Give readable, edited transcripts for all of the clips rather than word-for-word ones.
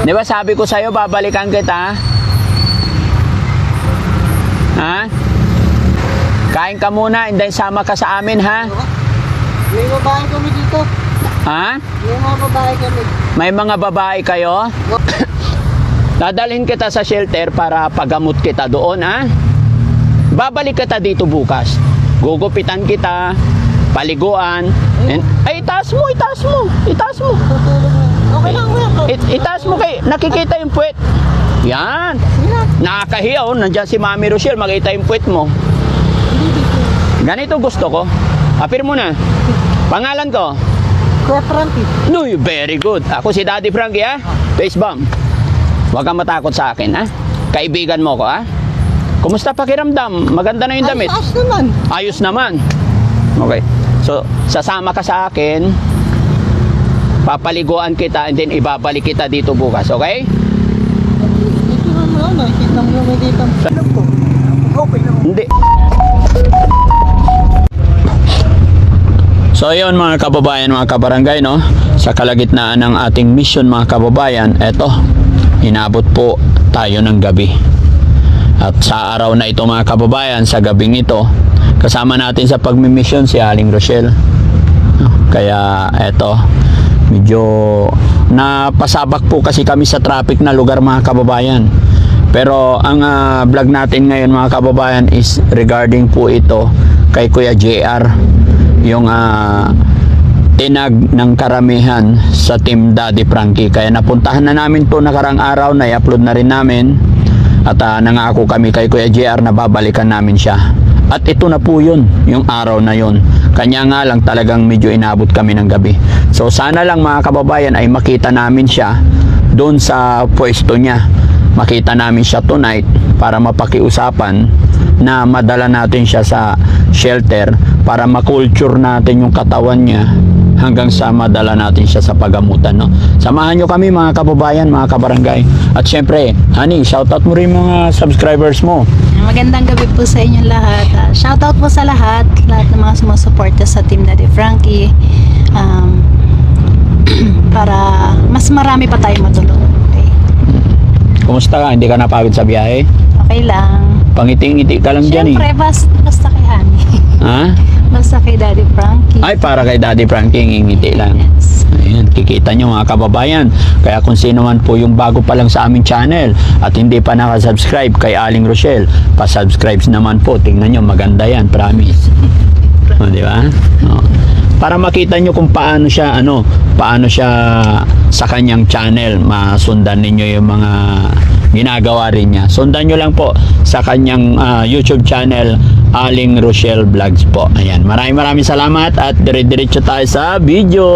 Di ba sabi ko sa'yo, babalikan kita? Ha? Kain ka muna, and then sama ka sa amin, ha? May babae kami dito. Ha? May mga babae kami. May mga babae kayo? Dadalhin kita sa shelter para pagamot kita doon, ha? Babalik kita dito bukas. Gugupitan kita, paliguan. Ay, itaas mo, itaas mo, itaas mo. Okay lang, kuya. Itaas mo kay, nakikita yung puwet. Yan. Nakakahiya, oh. Nandiyan si Mami Rochelle, makita yung puwet mo. Ganito gusto ko. Apir mo na. Pangalan ko? Kuya Frankie. No, very good. Ako si Daddy Frankie, ha? Face bomb. Huwag kang matakot sa akin, ha? Kaibigan mo ko, ha? Kumusta pakiramdam? Maganda na yung damit. Ayos naman. Ayos naman. Okay. So, sasama ka sa akin. Papaliguan kita and then ibabalik kita dito bukas, okay? Dito naman, nakikita mo yung may dito. Alam ko. Okay lang. Hindi. So yun mga kababayan, mga kabarangay, no? Sa kalagitnaan ng ating mission mga kababayan, eto, inabot po tayo ng gabi. At sa araw na ito mga kababayan, sa gabing ito, kasama natin sa pagmimission si Aling Rochelle. Kaya eto, medyo napasabak po kasi kami sa traffic na lugar mga kababayan. Pero ang vlog natin ngayon mga kababayan is regarding po ito kay Kuya JR, yung tinag ng karamihan sa Team Daddy Frankie. Kaya napuntahan na namin to nakarang araw, na i-upload na rin namin. At nangako kami kay Kuya JR na babalikan namin siya. At ito na po yun, yung araw na yun. Kanya nga lang talagang medyo inabot kami ng gabi. So sana lang mga kababayan ay makita namin siya doon sa pwesto niya. Makita namin siya tonight para mapakiusapan na madala natin siya sa shelter para makulture natin yung katawan niya hanggang sa madala natin siya sa pagamutan, no? Samahan nyo kami mga kababayan, mga kabarangay. At syempre, honey, shoutout mo rin mga subscribers mo. Magandang gabi po sa inyo lahat. Shoutout po sa lahat ng mga sumusuporta sa Team Daddy Frankie. Para mas marami pa tayong matulungan. Okay? Kumusta ka? Hindi ka napagod sa biyahe? Okay lang. Pangiti-ngiti ka lang dyan, Siyempre, basta kay Honey. Ha? Basta kay Daddy Frankie. Ay, para kay Daddy Frankie, ngingiti lang. Yes. Ayan, kikita nyo mga kababayan. Kaya kung sino man po yung bago pa lang sa aming channel at hindi pa nakasubscribe kay Aling Rochelle, pa-subscribe naman po. Tingnan nyo, maganda yan, promise. O, di ba? O. Para makita nyo kung paano siya, paano siya sa kanyang channel. Masundan ninyo yung mga ginagawa rin niya. Sundan nyo lang po sa kanyang YouTube channel, Aling Rochelle Vlogs po. Ayan, maraming salamat at dire-diretso tayo sa video.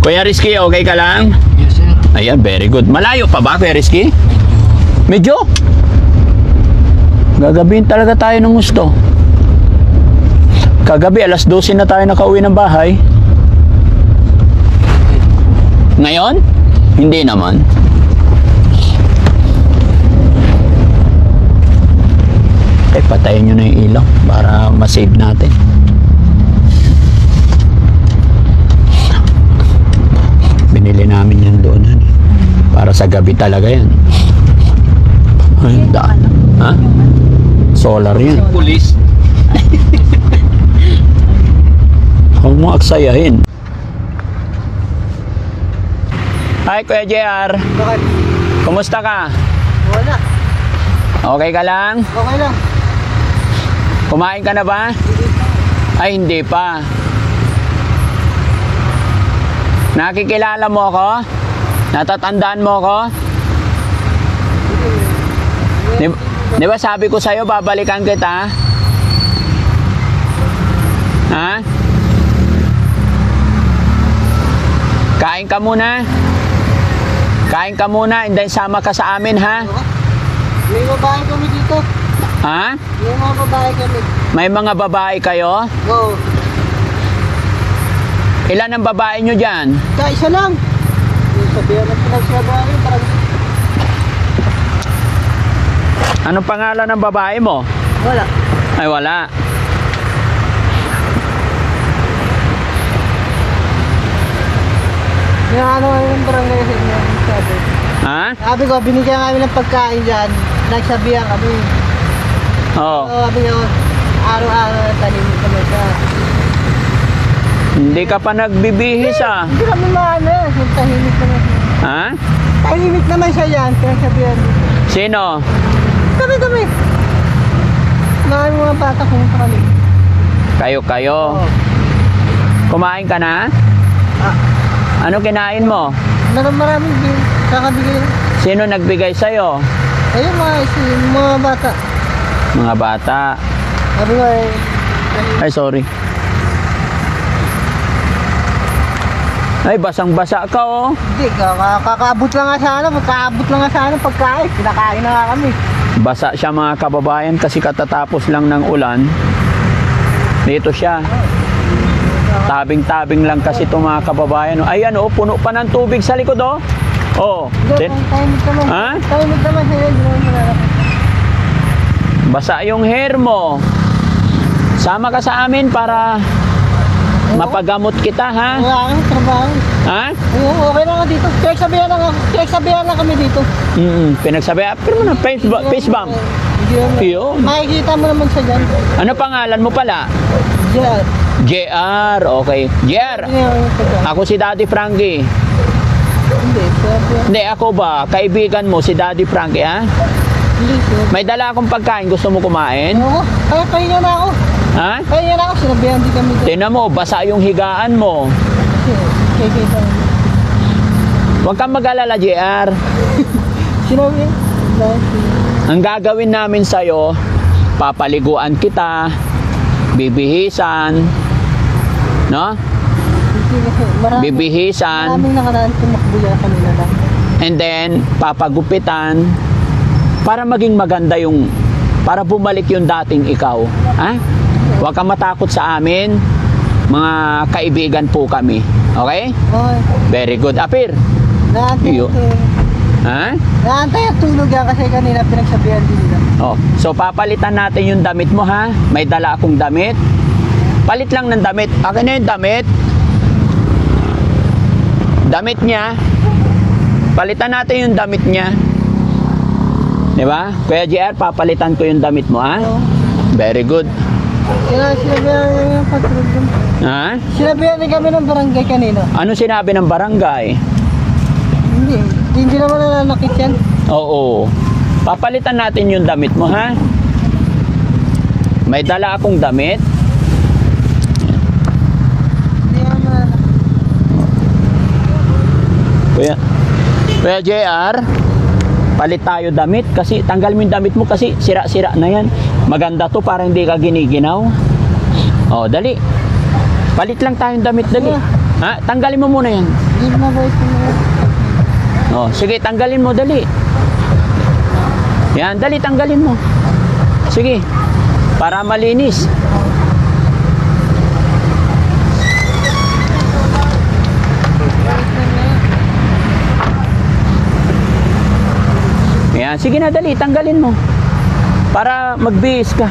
Kuya Rizky, okay ka lang? Yes, sir. Ayan, very good. Malayo pa ba, Kuya Rizky? Medyo? Gagabihin talaga tayo ng gusto. Kagabi, alas 12 na tayo nakauwi ng bahay. Ngayon? Hindi naman. Patayin nyo na yung ilaw para masave natin. Binili namin yan doon. Para sa gabi talaga yan. Ay, ha? Solar yan. Police. Huwag mo aksayahin. Hi, Kuya JR. Bakit? Kumusta ka? Wala. Okay ka lang? Okay lang. Kumain ka na ba? Ay, hindi pa. Nakikilala mo ako? Natatandaan mo ako? Di ba sabi ko sa'yo, babalikan kita? Ha? Kain ka muna. Kain ka muna, and then sama ka sa amin, ha? May babae kami dito. Ha? May mga babae kami. May mga babae kayo? Oo. Ilan ang babae nyo dyan? Isa lang. Sabihan na pinagsabahin. Anong pangalan ng babae mo? Wala. Ay, wala. Inaano kami ng barangay sa inyo. Sabi. Ha? Sabi ko, binigyan kami ng pagkain dyan. Nagsabihan kami. Oo. So, sabi ko, araw-araw talimit kami siya. Hindi ka pa nagbibihis ah. Hindi kami maano. Tahimik naman siya. Ha? Tahimik naman siya yan. Pinagsabihan dito. Sino? Kami. Mga bata pumunta kami. Kayo. Oo. Kumain ka na? Ah, Ano kinain mo? maraming kakabigay. Sino nagbigay sa'yo? Ayun mga bata. Mga bata. Sabi ko Ay, sorry. Ay, basang-basa ka oh. hindi, kakaabot lang nga sana. Magkaabot lang nga sana pagkain. Pinakain na nga kami. Basa siya mga kababayan kasi katatapos lang ng ulan. Dito siya. Tabing-tabing lang kasi itong mga kababayan. Ayan oh, puno pa ng tubig sa likod oh. Oh. Hindi, tahimik naman. Ha? Tahimik naman siya. Hindi naman malalakas. Basa yung hair mo. Sama ka sa amin para mapagamot kita ha. Wala kang trabaho. Ha? Ayun, okay lang ako dito. Pinagsabihan lang kami dito. Pinagsabi, pero mo na face bump. Hindi naman. Yun. Makikita mo naman siya dyan. Ano pangalan mo pala? Diyan. JR, okay. JR, Hindi naman siya dyan. ako si Daddy Frankie. Hindi, siya. Hindi, ako ba? Kaibigan mo si Daddy Frankie, ha? Hindi, siya. May dala akong pagkain. Gusto mo kumain? Oo, kaya pahinga na ako. Ha? Pahinga na ako. Sinabihan din kami dyan. Tingnan mo, basa yung higaan mo. Kikita mo. Huwag kang mag-alala, JR. Sinabi? Ang gagawin namin sa'yo, papaliguan kita, bibihisan, no? Bibihisan, Maraming nakaraan tumakbo yan kanina lang. and then papagupitan para maging maganda yung, para bumalik yung dating ikaw. Ha? Huwag kang matakot sa amin. Mga kaibigan po kami. Okay? Okay. Very good. Apir. Naantay Iyo. ito. Ha? Naantay ang tulog yan kasi kanina pinagsabihan din nila. Oh, so papalitan natin yung damit mo ha. May dala akong damit. Palit lang ng damit. Akin na yung damit. Damit niya. Palitan natin yung damit niya. Di ba? Kuya JR, papalitan ko yung damit mo ha. Oo. Very good. Sinabihan niya yung patrol dun. Ha? Sinabihan din kami ng barangay kanina. Ano sinabi ng barangay? Hindi naman nananakit yan. Oo. Papalitan natin yung damit mo ha. May dala akong damit. Hindi naman nananakit. Kuya JR, palit tayo damit kasi tanggal mo yung damit mo kasi sira-sira na yan. Maganda to para hindi ka giniginaw. Oh, dali. Palit lang tayong damit, dali. Ha? Tanggalin mo muna yan. Hindi na ba ito mga... Oh, sige, tanggalin mo, dali. Yan, dali, tanggalin mo. Sige. Para malinis. Yan, sige na, dali, tanggalin mo. Para magbihis ka.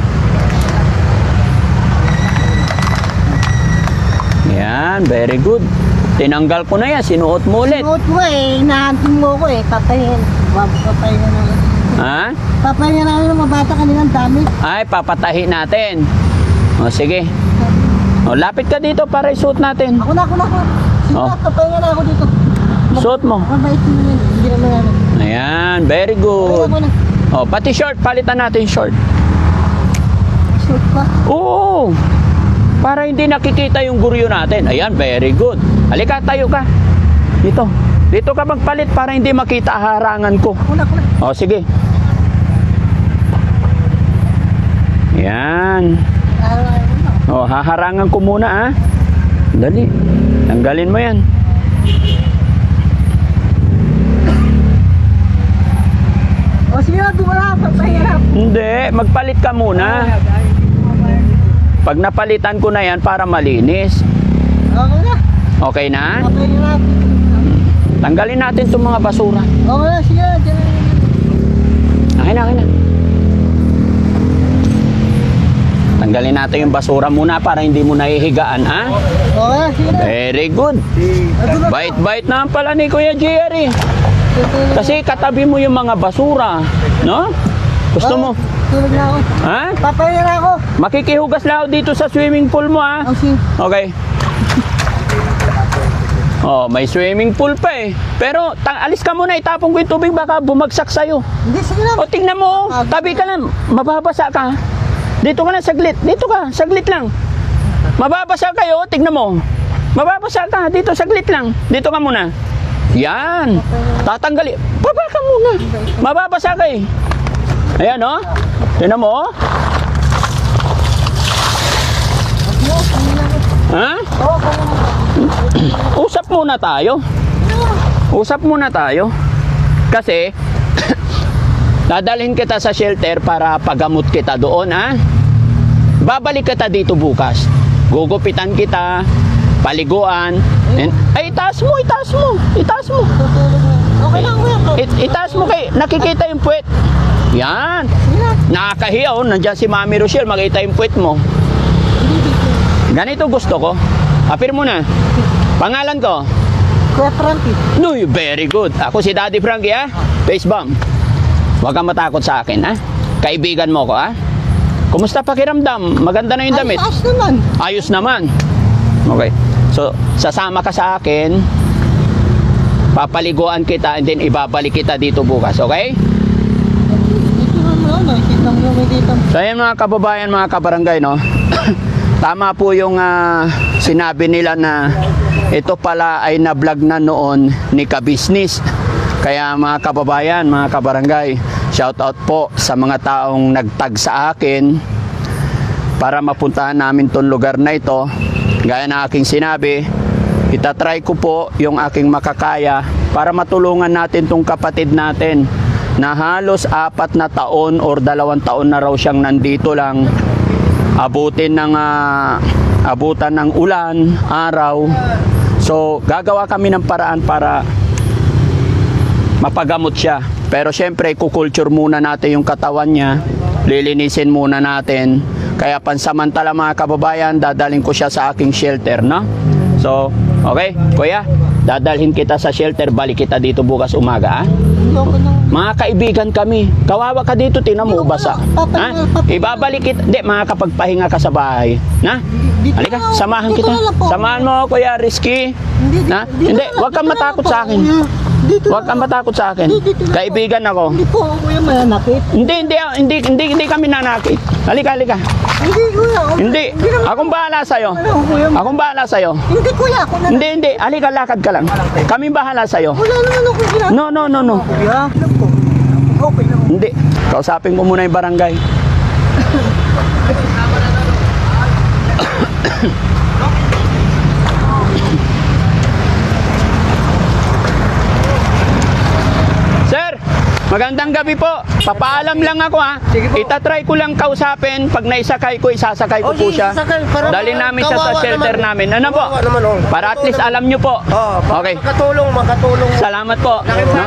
Yan, very good. Tinanggal ko na yan, sinuot mo ulit. Sinuot mo inahantin mo ko papayin. Papayin na namin. Ha? Papayin na namin ng mga bata kaninang dami. Ay, papatahi natin. O, sige. O, lapit ka dito para isuot natin. Ako na. Sige Oh. na, papayin na ako dito. Suot mo. Mabait mo yun. Hindi naman namin. Ayan, very good. Ako na. O, pati short, palitan natin short. Shoot pa. Oo. Para hindi nakikita yung guryo natin. Ayan, very good. Halika, tayo ka. Dito. Dito ka magpalit para hindi makita harangan ko. Ako na. O, sige. Yan. O, haharangan ko muna, ha. Dali. Tanggalin mo yan. O sige na, dumala. Papayin na. Hindi, magpalit ka muna. Pag napalitan ko na yan para malinis. Okay na. Okay na? Papayin na. Tanggalin natin itong mga basura. Okay na, sige na. Diyan na. Akin na. Tanggalin natin yung basura muna para hindi mo nahihigaan, ha? Okay, sige na. Very good. Bait-bait naman pala ni Kuya Jerry. Tutulog. Kasi katabi mo yung mga basura, no? Gusto mo? Tulog na ako. Ha? Papahinga na ako. Makikihugas lang ako dito sa swimming pool mo, ha? Ang sin. Okay. Oh, may swimming pool pa eh. Pero alis ka muna, itapon ko yung tubig, baka bumagsak sa'yo. Hindi, sige na. O, tingnan mo, oh. Tabi ka lang, mababasa ka. Dito ka na, saglit. Dito ka, saglit lang. Mababasa kayo, tignan mo. Mababasa ka, dito, saglit lang. Dito ka muna. Yan. Tatanggali. Baba ka muna. Mababasa ka eh. Ayan, oh. Tingnan mo, oh. Ha? Usap muna tayo. Usap muna tayo. Kasi dadalhin kita sa shelter para pagamot kita doon, ha? Babalik kita dito bukas. Gugupitan kita, paliguan. Ay, itaas mo, itaas mo. Itaas mo. Tutulog na. Okay lang, kuya. Itaas mo kay nakikita yung puwet. Yan. Sige na. Nakakahiya, oh. Nandiyan si Mami Rochelle, makita yung puwet mo. Ganito gusto ko. Apir mo na. Pangalan ko? Kuya Frankie. No, very good. Ako si Daddy Frankie, ha? Face bomb. Huwag kang matakot sa akin, ha? Kaibigan mo ko, ha? Kumusta pakiramdam? Maganda na yung damit. Ayos naman. Ayos naman. Okay. So, sasama ka sa akin. Papaliguan kita and then ibabalik kita dito bukas, okay? Dito naman ako. Nakikita mo may dito. So, ayan mga kababayan, mga kabarangay, no? Tama po yung sinabi nila na ito pala ay na-vlog na noon ni Kabisnis. Kaya mga kababayan, mga kabarangay, shout out po sa mga taong nagtag sa akin para mapuntahan namin tong lugar na ito. Gaya na aking sinabi, itatry ko po yung aking makakaya para matulungan natin tong kapatid natin na halos 4 na taon or 2 taon na raw siyang nandito lang. Abutan ng ulan, araw. So, gagawa kami ng paraan para mapagamot siya. Pero syempre, kukulture muna natin yung katawan niya. Lilinisin muna natin. Kaya pansamantala mga kababayan, dadaling ko siya sa aking shelter, no? So, okay, kuya, dadalhin kita sa shelter, balik kita dito bukas umaga, ha? Ayoko nang. Mga kaibigan kami. Kawawa ka dito, tinan mo, basa. Ha? Ibabalik kita. Hindi, makakapagpahinga ka sa bahay. Na? Halika, samahan kita. Samahan mo, Kuya Rizky. Na? Hindi, huwag kang matakot sa akin. Huwag kang matakot sa akin. Kaibigan ako. Hindi po ako kuya mananakit. Hindi kami nanakit. Halika. Hindi kuya. Hindi. Akong bahala sa'yo. Ano kuya? Akong bahala sa'yo. Hindi kuya. Ako na. Hindi. Halika, lakad ka lang. Kaming bahala sa'yo. Wala naman ako ginagawa. No. Kuya. Alam ko. Okay lang. Hindi. Kausapin ko muna yung barangay. Sir, magandang gabi po. Papaalam lang ako, ha. Itatry ko lang kausapin. Pag naisakay ko, isasakay ko po siya. Dali namin siya sa shelter namin. Ano po? Para at least alam nyo po. Okay. Makatulong. Salamat po. No?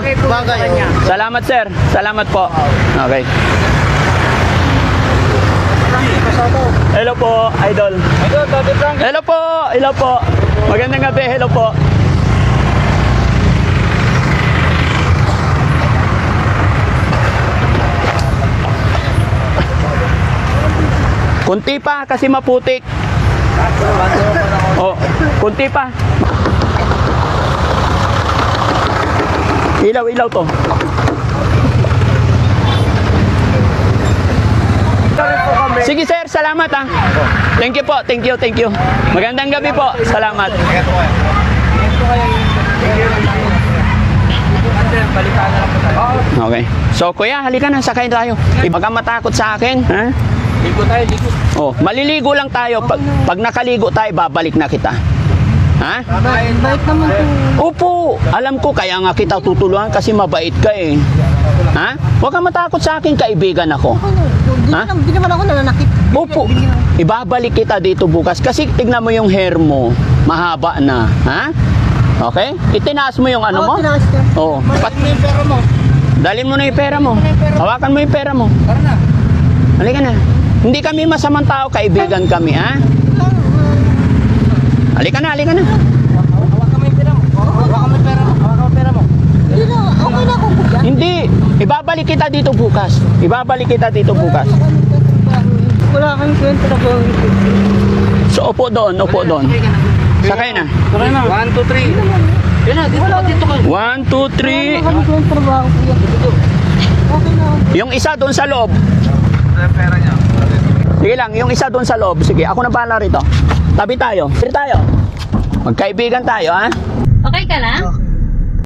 Salamat, sir. Salamat po. Okay. Hello po, idol. Hello po. Magandang gabi. Hello po. Kunti pa kasi maputik. Oh, kunti pa. Ilaw to. Sige sir, salamat ah. Thank you po, thank you. Magandang gabi po, salamat. Okay. So kuya, halika na, sakay tayo. Huwag kang matakot sa akin, ha? Ligo tayo. Oh, maliligo lang tayo. Pag nakaligo tayo, babalik na kita. Ha? Bait naman po. Opo, alam ko kaya nga kita tutulungan kasi mabait ka eh. Ha? Huwag kang matakot sa akin, kaibigan ako. Ha? Hindi naman ako nananakit. Opo, ibabalik kita dito bukas kasi tignan mo yung hair mo, mahaba na. Ha? Okay? Itinaas mo yung ano mo? Tinaas ka. Oo. Mo yung pera mo. Dalhin mo na yung pera mo. Hawakan mo yung pera mo. Tara na. Halika na. Hindi kami masamang tao, kaibigan kami, ha? Halika na, halika na. Hawak kami yung pera mo. Hawak kami yung pera mo. Hawak kami yung pera mo. Hindi na, okay na akong kuya. Hindi, ibabalik kita dito bukas. Ibabalik kita dito bukas. Wala kang kwento na po. So, upo doon, upo doon. Sakay na. Sakay na. 1, 2, 3. Yun na, dito ka, dito ka. 1, 2, 3. Wala kang kwento na ba ako kuya? Okay na ako. Yung isa doon sa loob. Pera niya. Sige lang, yung isa doon sa loob. Sige, ako na bahala rito. Tabi tayo. Tabi tayo. Magkaibigan tayo, ha? Okay ka na?